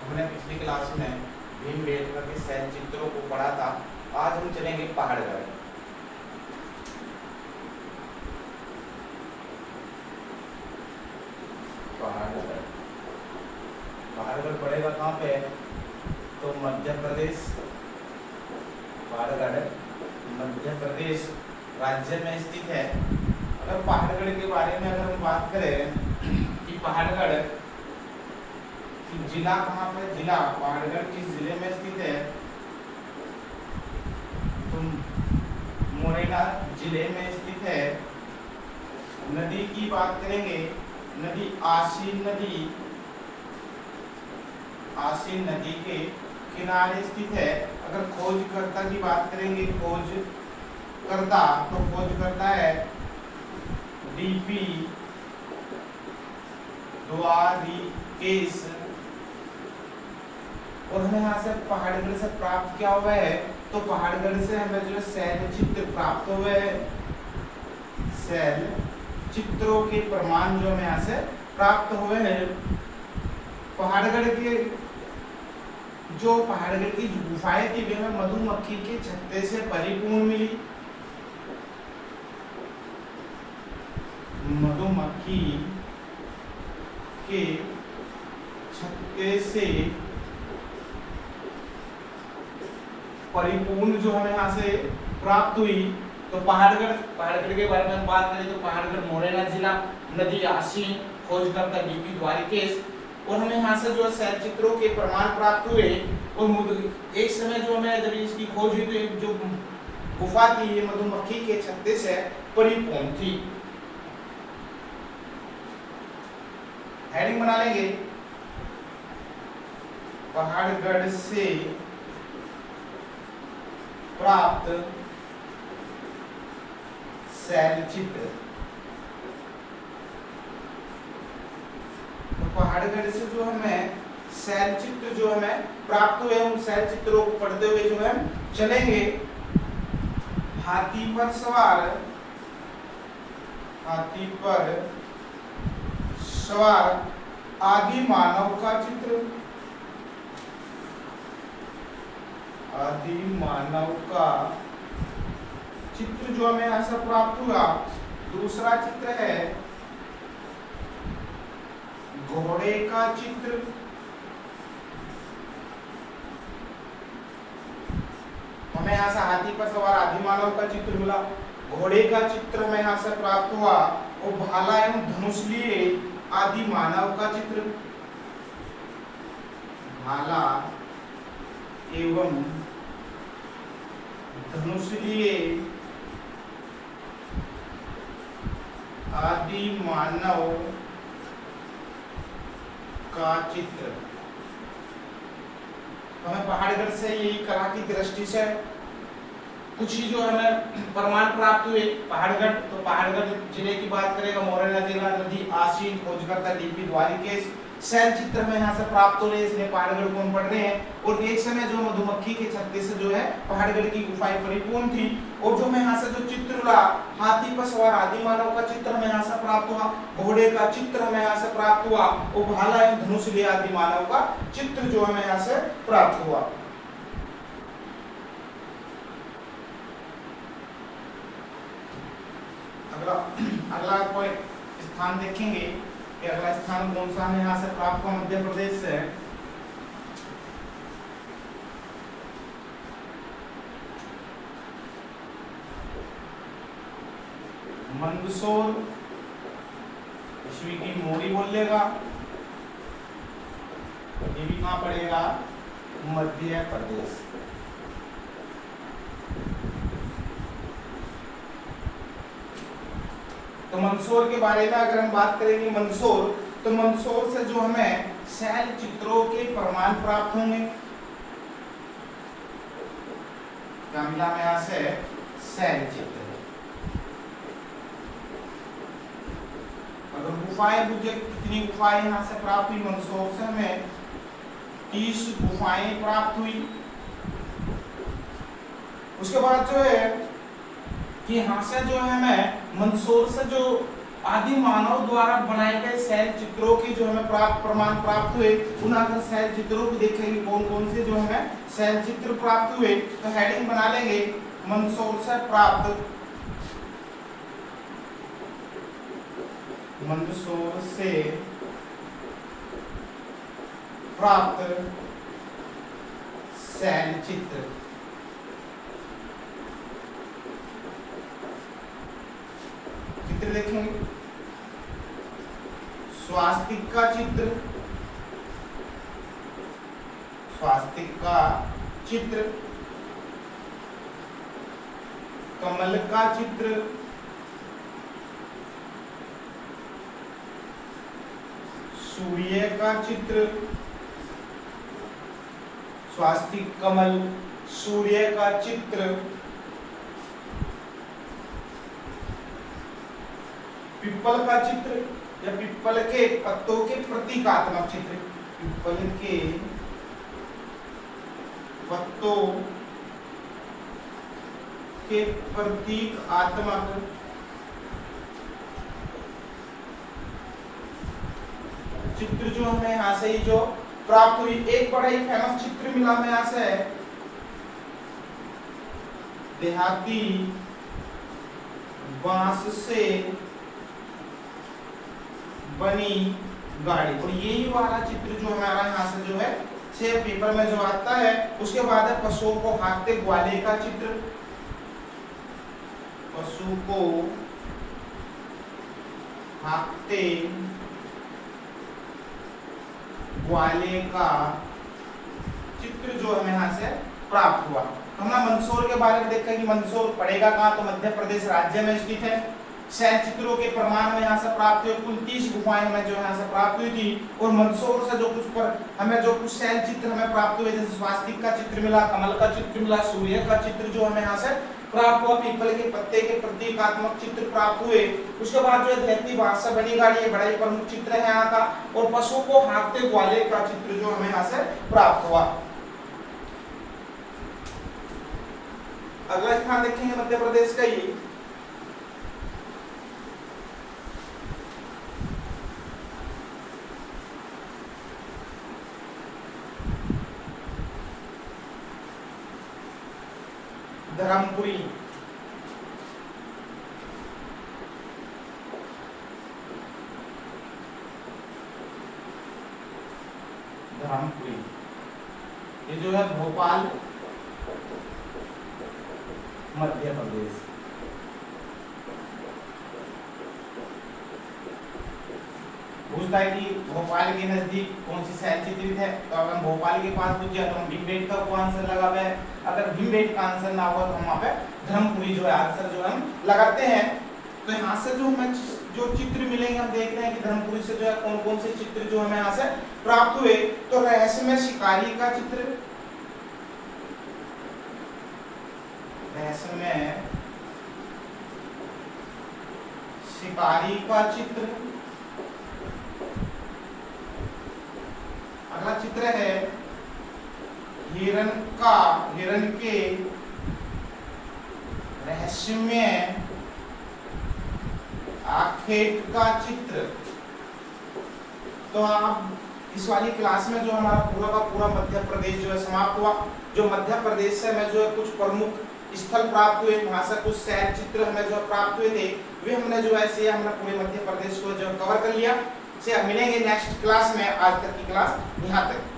हमने पिछली क्लास में भीमबेटका के शैल चित्रों को पढ़ा था। आज हम चलेंगे पहाड़गढ़। पहाड़गढ़ पहाड़गढ़ पड़ेगा कहाँ पे? तो मध्य प्रदेश। पहाड़गढ़ मध्य प्रदेश राज्य में स्थित है। अगर पहाड़गढ़ के बारे में अगर हम बात करें कि पहाड़गढ़ जिला कहाँ पे, जिला पहाड़गढ़ किस जिले में स्थित है? तो मुरैना जिले में स्थित है। नदी की बात करेंगे, नदी आसीन नदी के किनारे स्थित है। अगर खोजकर्ता की बात करेंगे, खोजकर्ता तो खोजकर्ता है डीपी द्वारिकेश। और हमें यहाँ से पहाड़गढ़ से प्राप्त क्या हुआ है? तो पहाड़गढ़ से हमें जो शैल चित्र प्राप्त हुए हैं, शैल चित्रों के प्रमाण जो हमें यहाँ से प्राप्त हुए हैं। पहाड़गढ़ की गुफाएं थी वे हमें मधुमक्खी के छत्ते से परिपूर्ण मिली। मधुमक्खी के छत्ते से परिपूर्ण जो हमें यहाँ से प्राप्त हुई। तो पहाड़गढ़ के बारे में हम बात करें तो पहाड़गढ़ मुरैना जिला, नदी आसीन, खोजकर्ता डीपी द्वारिकेश। और हमें यहाँ से जो शैल चित्रों के प्रमाण प्राप्त हुए। और एक समय जो हमें जब इसकी खोज हुई तो एक जो गुफा थी ये मधुमक्खी के छत्ते से परिपूर्ण थी। हेडिंग बना लेंगे, पहाड़गढ़ से प्राप्त शैल चित्र। तो पहाड़गढ़ से जो हमें शैल चित्र जो हमें प्राप्त हुए, उन शैल चित्रों को पढ़ते हुए जो है चलेंगे। हाथी पर सवार आदि मानव का चित्र। आदि मानव का चित्र जो हमें यहाँ से प्राप्त हुआ। दूसरा चित्र है घोड़े का चित्र। हमें यहाँ से हाथी पर सवार आदि मानव का चित्र मिला। घोड़े का चित्र हमें यहाँ से प्राप्त हुआ। और भाला एवं धनुष लिए आदि मानव का चित्र। भाला एवं धनुष लिए आदि मानव का चित्र। हमें पहाड़गढ़ से यही कला की दृष्टि से कुछ ही जो हमें प्रमाण प्राप्त हुए। पहाड़गढ़ तो पहाड़गढ़ जिले की बात करेगा, मुरैना जिला, नदी आसीन, खोजकर्ता डीपी द्वारिकेश। शैल चित्र में यहाँ से प्राप्त हो रहे, इसलिए पहाड़गढ़ को हम पढ़ रहे हैं। और एक समय जो मधुमक्खी के छत्ते से जो है पहाड़गढ़ की गुफाएं परिपूर्ण थी। और जो मैं यहाँ से जो चित्र मिला, हाथी पर सवार आदि मानव का चित्र हमें यहाँ से प्राप्त हुआ, घोड़े का चित्र हमें यहाँ से प्राप्त हुआ, और भाला एवं धनुष लिए आदि मानव का चित्र जो हमें यहाँ से प्राप्त हुआ। अगला कोई स्थान देखेंगे कि अगला स्थान कौन सा है? यहाँ से प्राप्त हुआ मध्य प्रदेश से। मंदसौर, ईस्वी की मोरी बोल लेगा। ये भी कहाँ पड़ेगा? मध्य प्रदेश। तो मंदसौर के बारे में अगर हम बात करेंगे, मंदसौर तो मंदसौर से जो हमें शैल चित्रों के प्रमाण प्राप्त होंगे। क्या मिला में यहाँ से? शैल चित्र। अगर गुफाएं, मुझे कितनी गुफाएं यहाँ से प्राप्त हुई? मंदसौर से हमें 30 गुफाएं प्राप्त हुई। उसके बाद जो है कि यहाँ से जो है हमें मंदसौर से जो आदि मानव द्वारा बनाए गए शैल चित्रों की जो हमें प्रमाण प्राप्त हुए, उन अगर शैल चित्रों को देखेंगे कौन कौन से जो हमें शैल चित्र प्राप्त हुए, तो हेडिंग बना लेंगे मंदसौर से प्राप्त, मंदसौर से प्राप्त शैल चित्र। चित्र देखेंगे, स्वास्तिक का चित्र, स्वास्तिक का चित्र, कमल का चित्र, सूर्य का चित्र, स्वास्तिक, कमल, सूर्य का चित्र, पिपल का चित्र या पिपल के पत्तों के प्रतीकात्मक चित्र, पिपल के पत्तों के प्रतीकात्मक चित्र जो हमें यहाँ से ही जो प्राप्त हुई। एक बड़ा ही फेमस चित्र मिला हमें यहाँ से, देहाती बांस से बनी गाड़ी, और यही वाला चित्र जो हमारा यहाँ से जो है छह पेपर में जो आता है। उसके बाद है पशुओं को हाँकते ग्वाले का चित्र, पशु को हाँकते ग्वाले का चित्र जो हमें यहाँ से प्राप्त हुआ। तो हमने मंदसौर के बारे में देखा कि मंदसौर पड़ेगा कहाँ, तो मध्य प्रदेश राज्य में स्थित है। शैल चित्रों के प्रमाण में यहाँ से प्राप्त हुए, कुल 30 गुफाएं हमें जो यहाँ से प्राप्त हुई थी। और मंदसौर से जो कुछ हमें जो कुछ शैल चित्र हमें प्राप्त हुए, जैसे स्वास्तिक का चित्र मिला, कमल का चित्र मिला, सूर्य का चित्र जो हमें यहाँ से प्राप्त हुआ, पीपल के पत्ते के प्रतीकात्मक चित्र प्राप्त हुए। उसके बाद जो है देहाती बांस से बनी गाड़ी, ये बड़ा ही प्रमुख चित्र है यहाँ का। और पशु को हाँकते ग्वाले का चित्र जो हमें यहाँ से प्राप्त हुआ। अगला स्थान देखेंगे मध्य प्रदेश का ही, धर्मपुरी। धर्मपुरी ये जो है भोपाल मध्य प्रदेश। पूछता है कि भोपाल के नजदीक कौन सी शैल चित्रित है, तो अगर हम भोपाल के पास पूछ जाए तो हम भीमबेटका को आंसर लगावे। अगर भीमबेटका आंसर ना हुआ तो हम वहाँ पे धर्मपुरी जो है आंसर जो हम लगाते हैं। तो यहाँ से जो हमें जो चित्र मिलेंगे, हम देख रहे हैं कि धर्मपुरी से जो है कौन कौन से चित्र जो हमें यहाँ से प्राप्त हुए। तो रहस्यमय शिकारी का चित्र, रहस्यमय शिकारी का चित्र। अगला चित्र है हिरण के रहस्यमय आखेट का चित्र। तो आप इस वाली क्लास में जो हमारा पूरा का पूरा मध्य प्रदेश जो है समाप्त हुआ। जो मध्य प्रदेश से हमें जो है कुछ प्रमुख स्थल प्राप्त हुए, वहां से कुछ शैल चित्र हमें जो प्राप्त हुए थे, वे हमने जो ऐसे हमने पूरे मध्य प्रदेश को जो कवर कर लिया। से मिलेंगे नेक्स्ट क्लास में। आज तक की क्लास यहाँ तक।